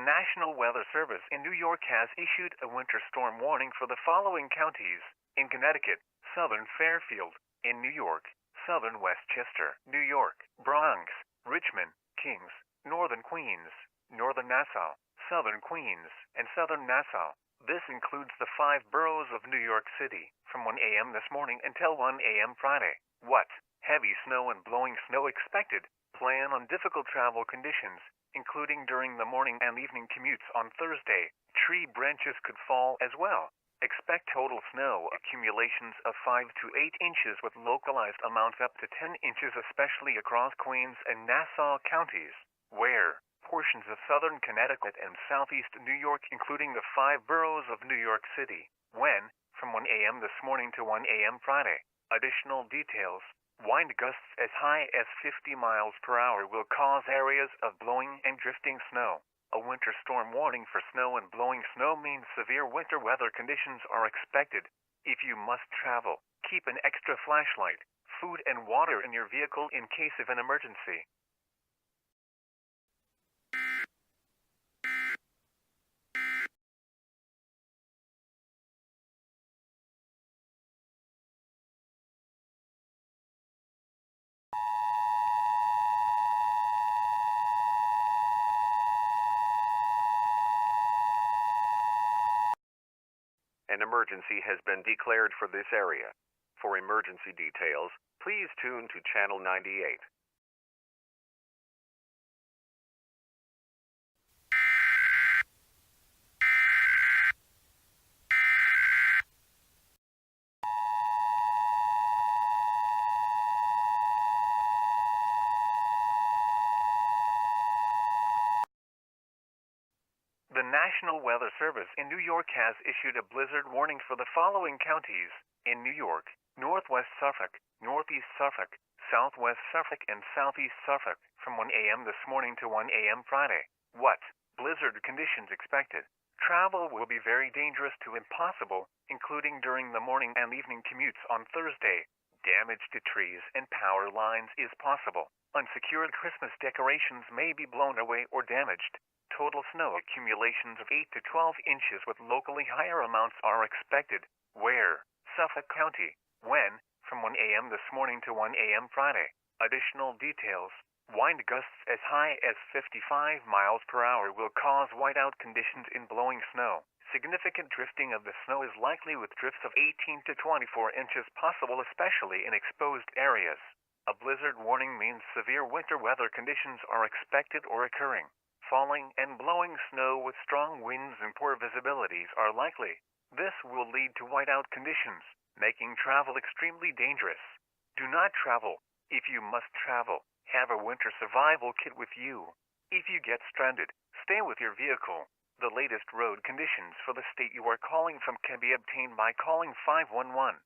National Weather Service in New York has issued a winter storm warning for the following counties: in Connecticut, southern Fairfield; in New York, southern Westchester, New York; Bronx, Richmond, Kings, northern Queens, northern Nassau, southern Queens, and southern Nassau. This includes the 5 boroughs of New York City, from 1 a.m. this morning until 1 a.m. Friday. What? Heavy snow and blowing snow expected. Plan on difficult travel conditions, including during the morning and evening commutes on Thursday. Tree branches could fall as well. Expect total snow accumulations of 5 to 8 inches with localized amounts up to 10 inches, especially across Queens and Nassau counties. Where? Portions of southern Connecticut and southeast New York, including the 5 boroughs of New York City. When? From 1 a.m. this morning to 1 a.m. Friday. Additional details. Wind gusts as high as 50 miles per hour will cause areas of blowing and drifting snow. A winter storm warning for snow and blowing snow means severe winter weather conditions are expected. If you must travel, keep an extra flashlight, food and water in your vehicle in case of an emergency. An emergency has been declared for this area. For emergency details, please tune to Channel 98. The National Weather Service in New York has issued a blizzard warning for the following counties: in New York, northwest Suffolk, northeast Suffolk, southwest Suffolk, and southeast Suffolk, from 1 a.m. this morning to 1 a.m. Friday. What? Blizzard conditions expected. Travel will be very dangerous to impossible, including during the morning and evening commutes on Thursday. Damage to trees and power lines is possible. Unsecured Christmas decorations may be blown away or damaged. Total snow accumulations of 8 to 12 inches with locally higher amounts are expected. Where? Suffolk County. When? From 1 a.m. this morning to 1 a.m. Friday. Additional details. Wind gusts as high as 55 miles per hour will cause whiteout conditions in blowing snow. Significant drifting of the snow is likely, with drifts of 18 to 24 inches possible, especially in exposed areas. A blizzard warning means severe winter weather conditions are expected or occurring. Falling and blowing snow with strong winds and poor visibilities are likely. This will lead to whiteout conditions, making travel extremely dangerous. Do not travel. If you must travel, have a winter survival kit with you. If you get stranded, stay with your vehicle. The latest road conditions for the state you are calling from can be obtained by calling 511.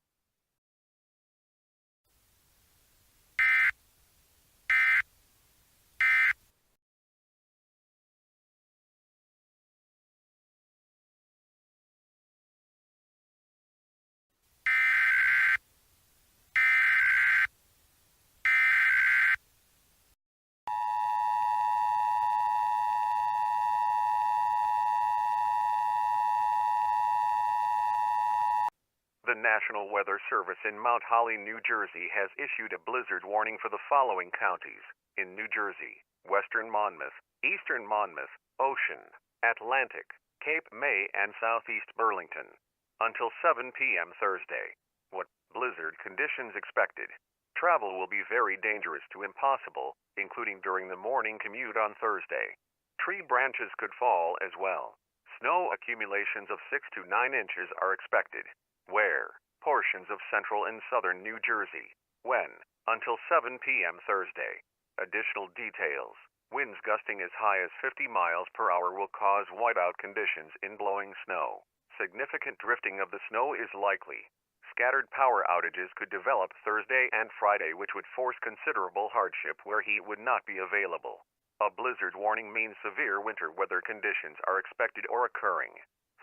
The National Weather Service in Mount Holly, New Jersey has issued a blizzard warning for the following counties: in New Jersey, western Monmouth, eastern Monmouth, Ocean, Atlantic, Cape May, and southeast Burlington. Until 7 p.m. Thursday. What? Blizzard conditions expected. Travel will be very dangerous to impossible, including during the morning commute on Thursday. Tree branches could fall as well. Snow accumulations of 6 to 9 inches are expected. Where? Portions of central and southern New Jersey. When? Until 7 p.m. Thursday. Additional details. Winds gusting as high as 50 miles per hour will cause whiteout conditions in blowing snow. Significant drifting of the snow is likely. Scattered power outages could develop Thursday and Friday, which would force considerable hardship where heat would not be available. A blizzard warning means severe winter weather conditions are expected or occurring.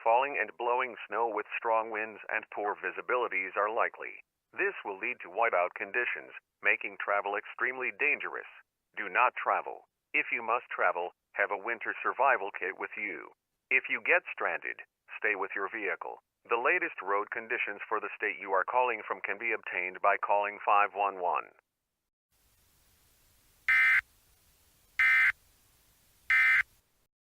Falling and blowing snow with strong winds and poor visibilities are likely. This will lead to whiteout conditions, making travel extremely dangerous. Do not travel. If you must travel, have a winter survival kit with you. If you get stranded, stay with your vehicle. The latest road conditions for the state you are calling from can be obtained by calling 511.